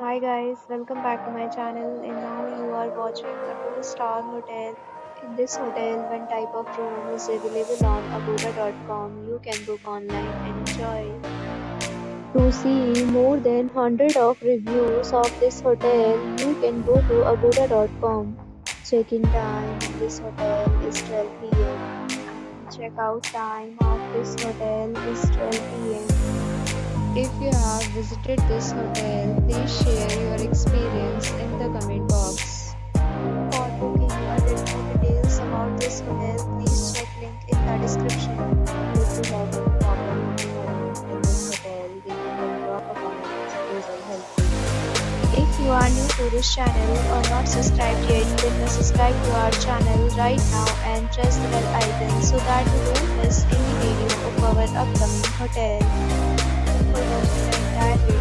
Hi guys, welcome back to my channel and now you are watching a 2-star hotel. In this hotel, one type of room is available on agoda.com. You can book online and enjoy. To see more than 100 of reviews of this hotel, you can go to agoda.com. Check-in time in this hotel is 12 p.m. and check-out time of this hotel is 12 p.m. If you have visited this hotel, please share your experience in the comment box. For booking or more details about this hotel, please check link in the description. If you have any problem in this hotel, then you can drop a comment. It will help you. If you are new to this channel or not subscribed yet, then subscribe to our channel right now and press the bell icon so that you don't miss any video of our upcoming hotel. For watching the entire video.